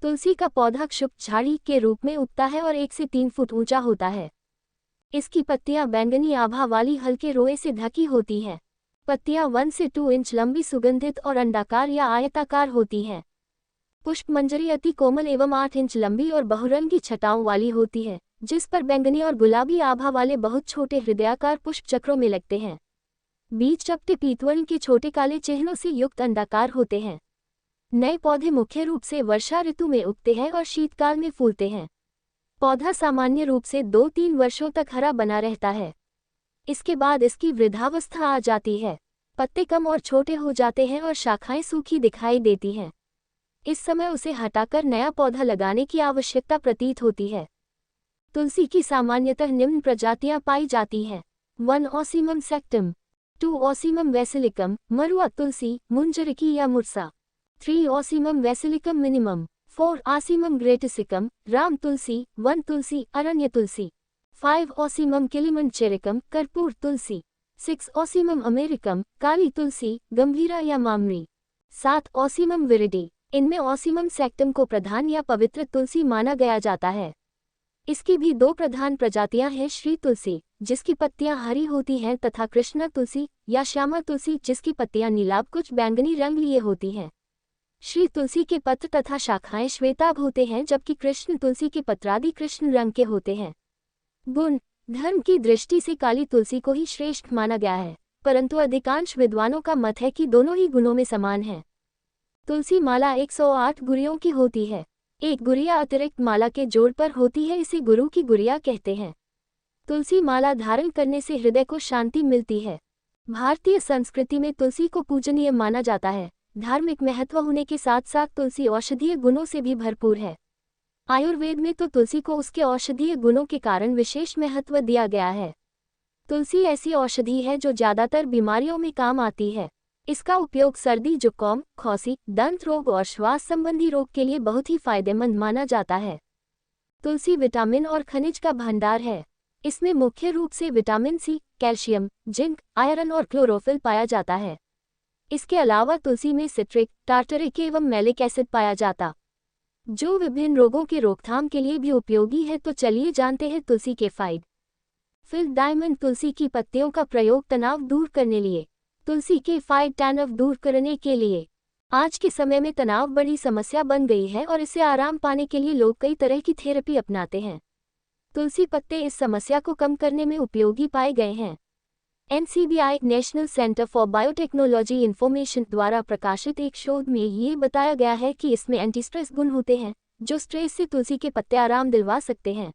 तुलसी का पौधा क्षुब्ध झाड़ी के रूप में उगता है और 1 से 3 फुट ऊंचा होता है। इसकी पत्तियां बैंगनी आभा वाली हल्के रोए से ढकी होती हैं। पत्तियां 1 से 2 इंच लंबी, सुगंधित और अंडाकार या आयताकार होती हैं। पुष्पमंजरी अति कोमल एवं 8 इंच लंबी और बहुरंगी छटाओं वाली होती है, जिस पर बैंगनी और गुलाबी आभा वाले बहुत छोटे हृदयाकार पुष्प चक्रों में लगते हैं। बीज चपटे पीतवर्ण के छोटे काले चिन्हों से युक्त अंडाकार होते हैं। नए पौधे मुख्य रूप से वर्षा ऋतु में उगते हैं और शीतकाल में फूलते हैं। पौधा सामान्य रूप से 2-3 वर्षों तक हरा बना रहता है। इसके बाद इसकी वृद्धावस्था आ जाती है। पत्ते कम और छोटे हो जाते हैं और शाखाएं सूखी दिखाई देती हैं। इस समय उसे हटाकर नया पौधा लगाने की आवश्यकता प्रतीत होती है। तुलसी की सामान्यतः निम्न प्रजातियां पाई जाती हैं। 1 ओसीमम सेक्टम, 2 ओसीमम वेसिलिकम, मरुआ तुलसी, मुंजरिकी या मुरसा, 3 ओसीमम वेसिलिकम मिनिमम, 4 ओसीमम ग्रेटिसिकम, राम तुलसी, 1 तुलसी, अरण्य तुलसी, 5 ओसीमम किलिमंचेरिकम, कर्पूर तुलसी, 6 ओसीमम अमेरिकम, काली तुलसी, गंभीरा या मामरी, 7 ओसीमम विरिडी। इनमें ओसीमम सेक्टम को प्रधान या पवित्र तुलसी माना गया जाता है। इसकी भी 2 प्रधान प्रजातियां हैं, श्री तुलसी जिसकी पत्तियां हरी होती हैं तथा कृष्णा तुलसी या श्यामा तुलसी जिसकी पत्तियां नीलाभ कुछ बैंगनी रंग लिए होती हैं। श्री तुलसी के पत्र तथा शाखाएं श्वेताभ होते हैं, जबकि कृष्ण तुलसी के पत्रादि कृष्ण रंग के होते हैं। गुण, धर्म की दृष्टि से काली तुलसी को ही श्रेष्ठ माना गया है, परंतु अधिकांश विद्वानों का मत है कि दोनों ही गुणों में समान हैं। तुलसी माला 108 गुरियों की होती है। एक गुरिया अतिरिक्त माला के जोड़ पर होती है, इसे गुरु की गुरिया कहते हैं। तुलसी माला धारण करने से हृदय को शांति मिलती है। भारतीय संस्कृति में तुलसी को पूजनीय माना जाता है। धार्मिक महत्व होने के साथ साथ तुलसी औषधीय गुणों से भी भरपूर है। आयुर्वेद में तो तुलसी को उसके औषधीय गुणों के कारण विशेष महत्व दिया गया है। तुलसी ऐसी औषधि है जो ज्यादातर बीमारियों में काम आती है। इसका उपयोग सर्दी, जुकाम, खांसी, दंत रोग और श्वास संबंधी रोग के लिए बहुत ही फायदेमंद माना जाता है। तुलसी विटामिन और खनिज का भंडार है। इसमें मुख्य रूप से vitamin C, calcium, zinc, iron और क्लोरोफिल पाया जाता है। इसके अलावा तुलसी में सिट्रिक, टार्टरिक एवं मैलिक एसिड पाया जाता, जो विभिन्न रोगों के रोकथाम के लिए भी उपयोगी है। तो चलिए जानते हैं तुलसी के फायदे। फिल डायमंड तुलसी की पत्तियों का प्रयोग तनाव दूर करने लिए। तुलसी के फायदे तनाव दूर करने के लिए। आज के समय में तनाव बड़ी समस्या बन गई है और इससे आराम पाने के लिए लोग कई तरह की थेरेपी अपनाते हैं। तुलसी पत्ते इस समस्या को कम करने में उपयोगी पाए गए हैं। NCBI national centre for biotechnology information द्वारा प्रकाशित एक शोध में ये बताया गया है कि इसमें एंटी स्ट्रेस गुण होते हैं, जो स्ट्रेस से तुलसी के पत्ते आराम दिलवा सकते हैं।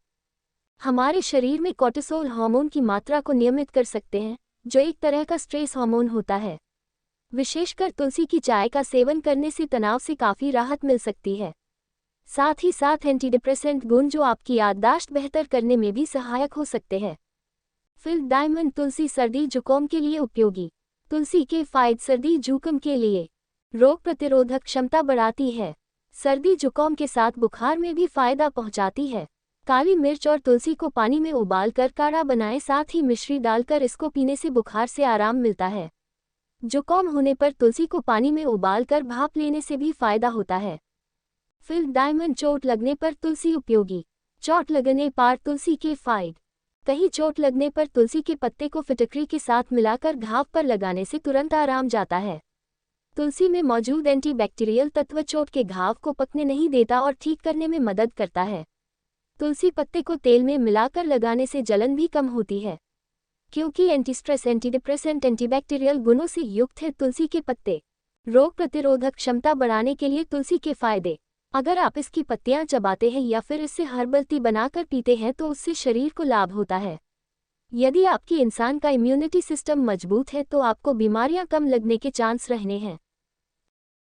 हमारे शरीर में कोर्टिसोल हार्मोन की मात्रा को नियमित कर सकते हैं, जो एक तरह का स्ट्रेस हार्मोन होता है। विशेषकर तुलसी की चाय का सेवन करने से तनाव से काफ़ी राहत मिल सकती है। साथ ही साथ एंटीडिप्रेसेंट गुण जो आपकी याददाश्त बेहतर करने में भी सहायक हो सकते हैं। फिल डायमंड तुलसी सर्दी जुकाम के लिए उपयोगी। तुलसी के फायदे सर्दी जुकाम के लिए। रोग प्रतिरोधक क्षमता बढ़ाती है। सर्दी जुकाम के साथ बुखार में भी फायदा पहुंचाती है। काली मिर्च और तुलसी को पानी में उबालकर काढ़ा बनाएं, साथ ही मिश्री डालकर इसको पीने से बुखार से आराम मिलता है। जुकाम होने पर तुलसी को पानी में उबालकर भाप लेने से भी फायदा होता है। फिल डायमंड चोट लगने पर तुलसी उपयोगी। चोट लगने पर तुलसी के फायदे। कहीं चोट लगने पर तुलसी के पत्ते को फिटकरी के साथ मिलाकर घाव पर लगाने से तुरंत आराम जाता है। तुलसी में मौजूद एंटीबैक्टीरियल तत्व चोट के घाव को पकने नहीं देता और ठीक करने में मदद करता है। तुलसी पत्ते को तेल में मिलाकर लगाने से जलन भी कम होती है। क्योंकि एंटीस्ट्रेस, एंटीडिप्रेसेंट, एंटीबैक्टीरियल गुणों से युक्त है तुलसी के पत्ते। रोग प्रतिरोधक क्षमता बढ़ाने के लिए तुलसी के फायदे। अगर आप इसकी पत्तियां चबाते हैं या फिर इससे हर्बल टी बनाकर पीते हैं तो उससे शरीर को लाभ होता है। यदि आपकी इंसान का इम्यूनिटी सिस्टम मजबूत है तो आपको बीमारियां कम लगने के चांस रहने हैं।